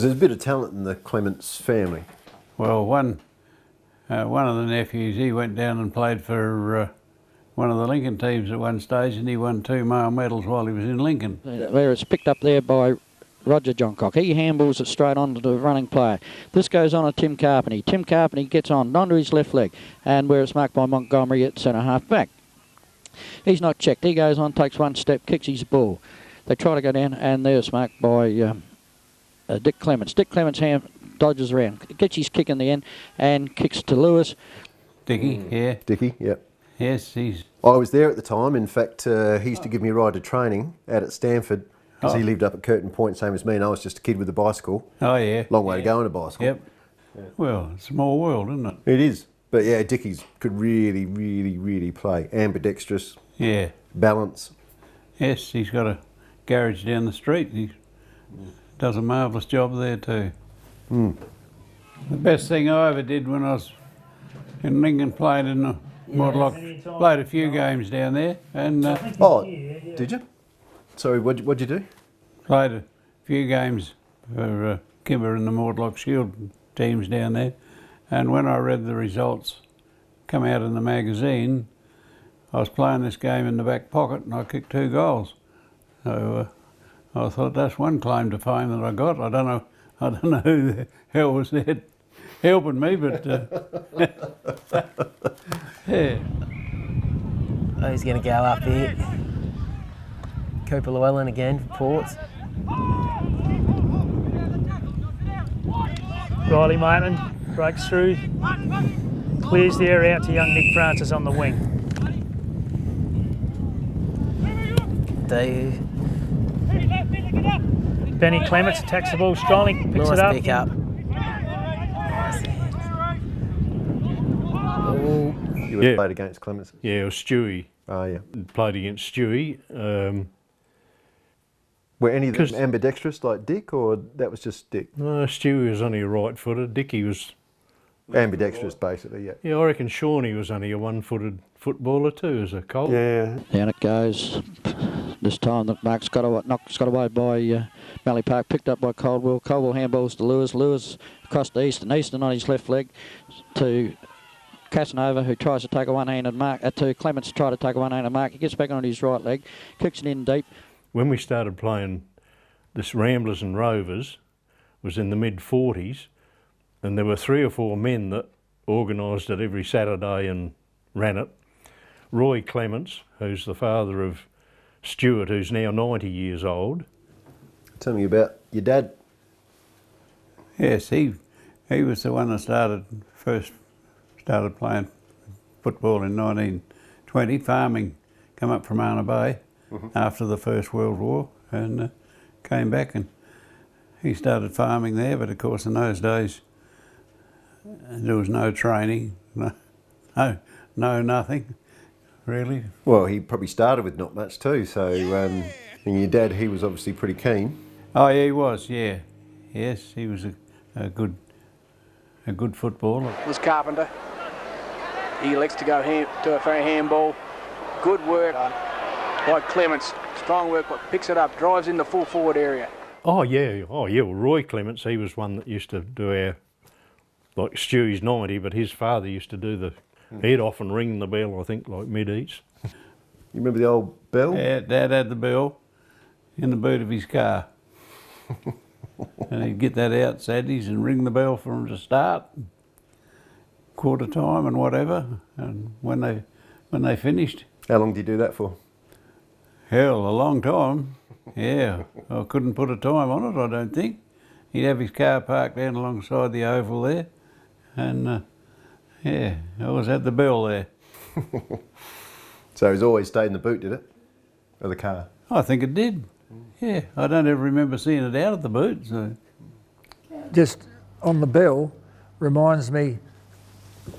There's a bit of talent in the Clements family. Well, one of the nephews, he went down and played for one of the Lincoln teams at one stage, and he won 2 male medals while he was in Lincoln. There it's picked up there by Roger Johncock. He handballs it straight on to the running player. This goes on to Tim Carpenty. Tim Carpenty gets on onto his left leg, and where it's marked by Montgomery at centre half back. He's not checked. He goes on, takes one step, kicks his ball. They try to go down, and there's marked by Dick Clemens. Dick Clemens dodges around, gets his kick in the end, and kicks to Lewis. Dicky, yeah. Dicky, yep. Yes, he's... I was there at the time. In fact, he used to give me a ride to training out at Stanford, because he lived up at Curtin Point, same as me, and I was just a kid with a bicycle. Oh, yeah. Long way to go on a bicycle. Yep. Yeah. Well, it's a small world, isn't it? It is. But yeah, Dicky's could really, really, really play. Ambidextrous. Yeah. Balance. Yes, he's got a garage down the street. He does a marvellous job there too. Mm. The best thing I ever did when I was in Lincoln, played in the Mortlock, played a few games down there. And oh, did you? Sorry, what'd you do? Played a few games for Kimba and the Mortlock Shield teams down there. And when I read the results come out in the magazine, I was playing this game in the back pocket and I kicked 2 goals. So I thought that's one claim to fame that I got. I don't know who the hell was there helping me, but yeah. Oh, he's going to go up here. Cooper Llewellyn again for Ports. Riley Maitland breaks through, clears the area out to young Nick Francis on the wing. Benny Clements attacks the ball strongly, picks nice it up. Pick up. You would have played against Clements? Yeah, it was Stewie. Oh, yeah. Played against Stewie. Were any of them ambidextrous like Dick, or that was just Dick? No, Stewie was only a right-footed. Dicky was... ambidextrous, basically, yeah. Yeah, I reckon Shawnee was only a one-footed footballer too, as a Colt. Yeah. Down it goes. This time the mark's got away by Mallee Park, picked up by Caldwell. Caldwell handballs to Lewis. Lewis across to Easton. Easton on his left leg to Casanova, who tries to take a one-handed mark. To Clements to try to take a one-handed mark. He gets back on his right leg, kicks it in deep. When we started playing this Ramblers and Rovers was in the mid-40s, and there were 3 or 4 men that organised it every Saturday and ran it. Roy Clements, who's the father of Stuart, who's now 90 years old. Tell me about your dad. Yes, he was the one that first started playing football in 1920, farming, come up from Arna Bay after the First World War, and came back and he started farming there, but of course in those days there was no training, no nothing, really. Well, he probably started with not much too, so and your dad, he was obviously pretty keen. Oh yeah, he was, yeah. Yes, he was a good footballer. Was Carpenter. He elects to go to a fair handball. Good work by Clements. Strong work, but picks it up, drives in the full forward area. Oh yeah, well, Roy Clements, he was one that used to do our, like Stewie's 90, but his father used to do the, he'd often ring the bell, I think, like mid-eats. You remember the old bell? Yeah, Dad had the bell in the boot of his car. And he'd get that out Saturdays and ring the bell for him to start, quarter time and whatever, and when they finished. How long did you do that for? Hell, a long time. Yeah, I couldn't put a time on it, I don't think. He'd have his car parked down alongside the oval there, and yeah, I always had the bell there. So he's always stayed in the boot, did it? Of the car? I think it did. Yeah, I don't ever remember seeing it out of the boot. So. Just on the bell reminds me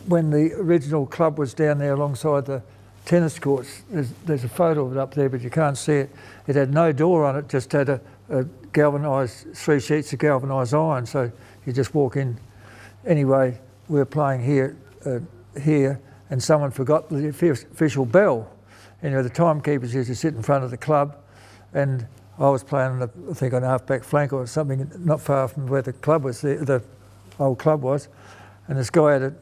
when the original club was down there alongside the tennis courts. There's a photo of it up there, but you can't see it. It had no door on it, just had a galvanised, 3 sheets of galvanised iron, so you just walk in. Anyway, we were playing here, and someone forgot the official bell. You know, the timekeepers used to sit in front of the club, and I was playing, I think, on half-back flank or something, not far from where the club was, the old club was, and this guy had a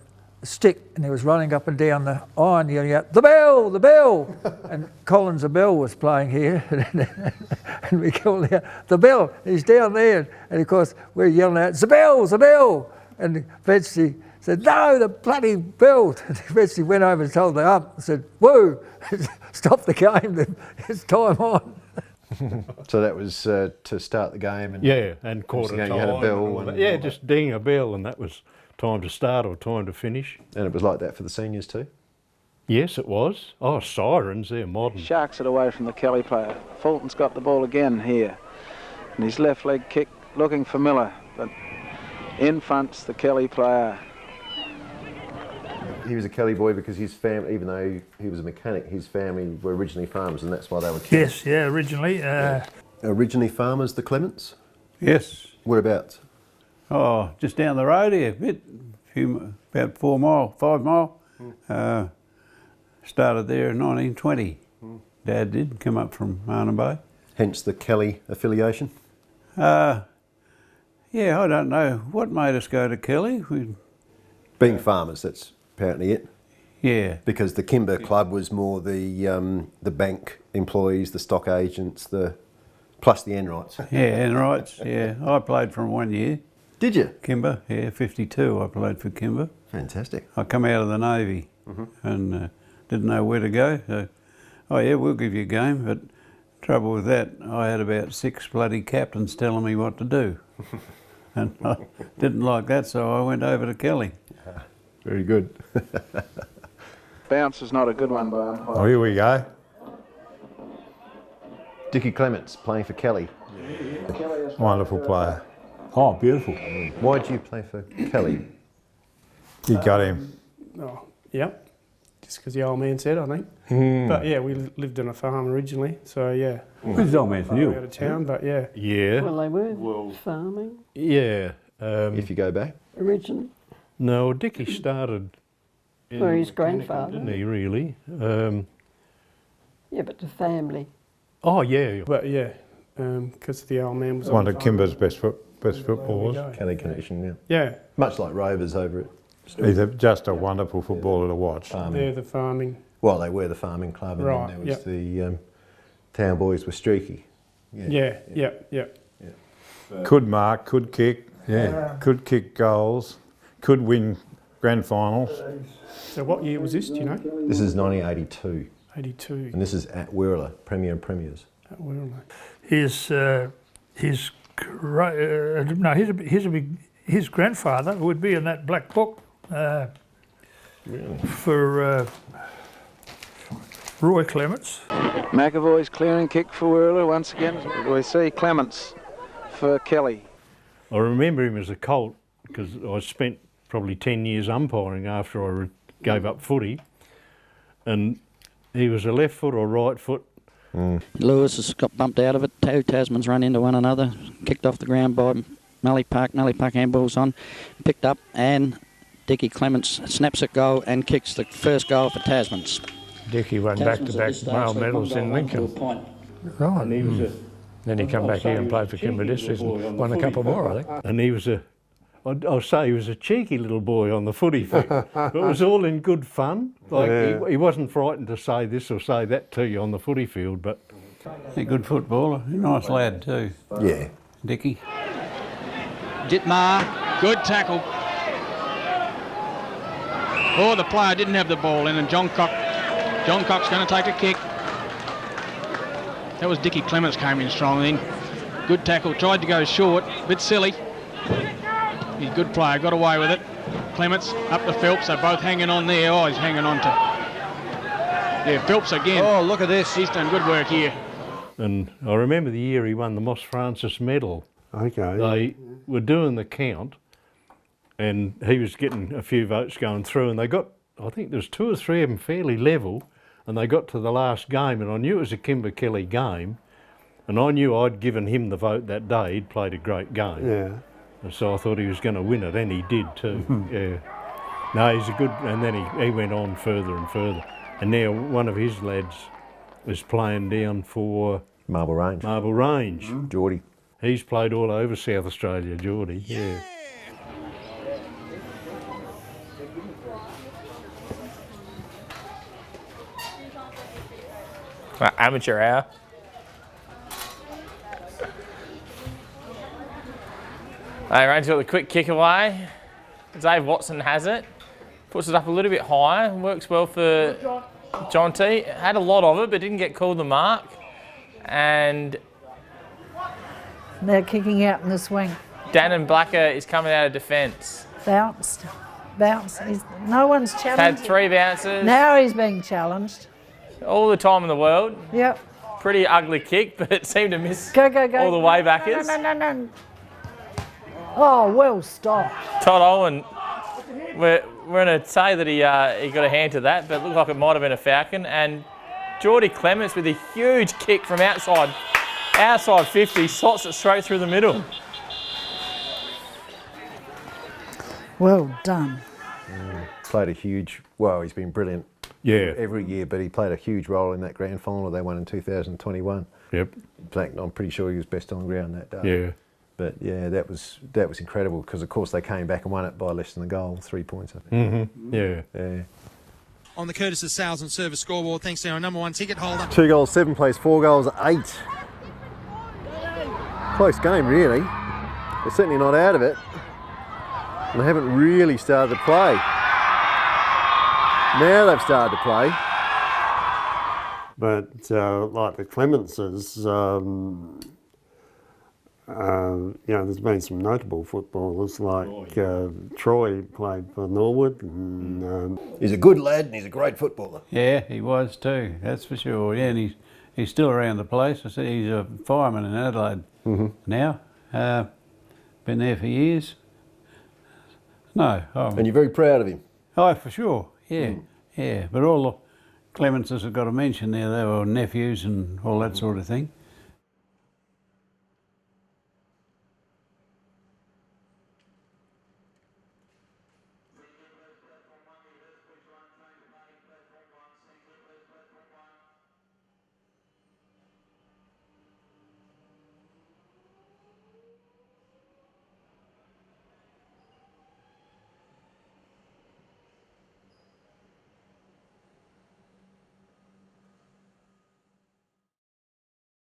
stick and he was running up and down the iron yelling out, "The bell, the bell!" And Collins the bell was playing here, and we called out, "The bell, he's down there." And of course we're yelling out, "The bell, the bell!" And Betsy said, "No, the bloody bell." And Betsy went over and told the ump and said, "Whoa, stop the game, it's time on." So that was to start the game? And yeah, and quarter time. You had a bell? And yeah, just ding a bell, and that was time to start or time to finish. And it was like that for the seniors too? Yes, it was. Oh, sirens, they're modern. Sharks it away from the Kelly player. Fulton's got the ball again here. And his left leg kick looking for Miller, but in front's the Kelly player. He was a Kelly boy because his family, even though he was a mechanic, his family were originally farmers, and that's why they were Kelly. Yes, yeah, originally. Originally farmers, the Clements? Yes. Whereabouts? Oh, just down the road here, a bit, about 5 mile. Started there in 1920. Dad did come up from Arnhem Bay. Hence the Kelly affiliation? Yeah, I don't know what made us go to Kelly. Being farmers, that's apparently it. Yeah. Because the Kimba Club was more the bank employees, the stock agents, plus the Enrights. Yeah, Enrights, yeah. I played for 'em 1 year. Did you? Kimba, yeah, 52 I played for Kimba. Fantastic. I come out of the Navy and didn't know where to go. So, oh yeah, we'll give you a game. But trouble with that, I had about 6 bloody captains telling me what to do. And I didn't like that, so I went over to Kelly. Very good. Bounce is not a good one by umpire. Oh, here we go. Dicky Clemens playing for Kelly. Wonderful player. Oh, beautiful. Why did you play for Kelly? You got him. Oh, yep. Just because the old man said, I think. But yeah, we lived on a farm originally, so yeah. Who's the old man from you? Out of town, but yeah. Yeah. Well, they were farming Yeah. If you go back? originally. No, Dicky started in Or his Mechanical, grandfather. didn't he, really? Yeah, but the family. Oh, yeah. But yeah, because the old man was One on of the farm. Kimba's best footballers. There we go. Kelly connection, yeah. Yeah, Much like Rovers over at He's just a wonderful footballer to watch. they're the farming. Well, they were the farming club, and Right, then there was the town boys were streaky. Yeah, yeah. Could mark, could kick, could kick goals, could win grand finals. So what year was this, do you know? This is 1982, 82. and this is at Wirrala, Premier and Premiers. His grandfather would be in that black book for Roy Clements. McAvoy's clearing kick for Wirrala once again. We see Clements for Kelly. I remember him as a colt because I spent probably 10 years umpiring after I gave up footy, and he was a left foot or right foot. Lewis has got bumped out of it. 2 Tasmans run into one another, kicked off the ground by Mallee Park. Mallee Park handballs on, picked up, and Dicky Clemens snaps at goal and kicks the first goal for Tasmans. Dicky won back-to-back male medals in Lincoln. Right. And he was Then he come back here and played for Kimba District and won a couple more, I think. and he was I'll say he was a cheeky little boy on the footy field. It was all in good fun. Like he wasn't frightened to say this or say that to you on the footy field, but A good footballer, a nice lad too. Yeah. Dicky. Dittmar, good tackle. Oh, the player didn't have the ball in, and John Cock's going to take a kick. That was Dicky Clemens came in strong then. Good tackle, tried to go short, bit silly. He's a good player, got away with it. Clements up to Phelps, they're both hanging on there. Oh, he's hanging on to... Yeah, Phelps again. Oh, look at this. He's done good work here. and I remember the year he won the Moss Francis medal. Okay. They were doing the count, and he was getting a few votes going through, and they got, I think there was 2 or 3 of them fairly level, and they got to the last game, and I knew it was a Kimba Kelly game, and I knew I'd given him the vote that day. He'd played a great game. Yeah. And so I thought he was going to win it, and he did too. Yeah. No, he's a good, and then he went on further and further. And now one of his lads is playing down for Marble Range. Marble Range. Geordie. He's played all over South Australia, Geordie. Yeah. Amateur hour. Range got the quick kick away. Dave Watson has it. Puts it up a little bit higher. Works well for John T. Had a lot of it, but didn't get called the mark. And They're kicking out in the swing. Dannon Blacker is coming out of defence. Bounced. No one's challenged. Had 3 bounces. Now he's being challenged. All the time in the world. Yep. Pretty ugly kick, but it seemed to miss Go. all the way backers. No. Oh, well stopped. Todd Owen, we're going to say that he got a hand to that, but it looked like it might have been a falcon. And Dicky Clemens with a huge kick from outside 50, slots it straight through the middle. Well done. Played a huge, well, he's been brilliant. Yeah. Every year, but he played a huge role in that grand final they won in 2021. Yep. In fact, I'm pretty sure he was best on ground that day. Yeah. But yeah, that was incredible because of course they came back and won it by less than a goal, 3 points I think. Yeah. On the Curtis of Sales and Service scoreboard, thanks to our #1 ticket holder. 2 goals, 7 plays, 4 goals, 8. Close game really. They're certainly not out of it. And they haven't really started to play. Now they've started to play. But like the Clemenses, there's been some notable footballers like Troy played for Norwood. And, he's a good lad and he's a great footballer. Yeah, he was too, that's for sure. Yeah, and he's still around the place. I said he's a fireman in Adelaide now. Been there for years. No. And you're very proud of him? Oh, for sure, yeah. Yeah, but all the Clemenses have got to mention there, they were nephews and all that sort of thing.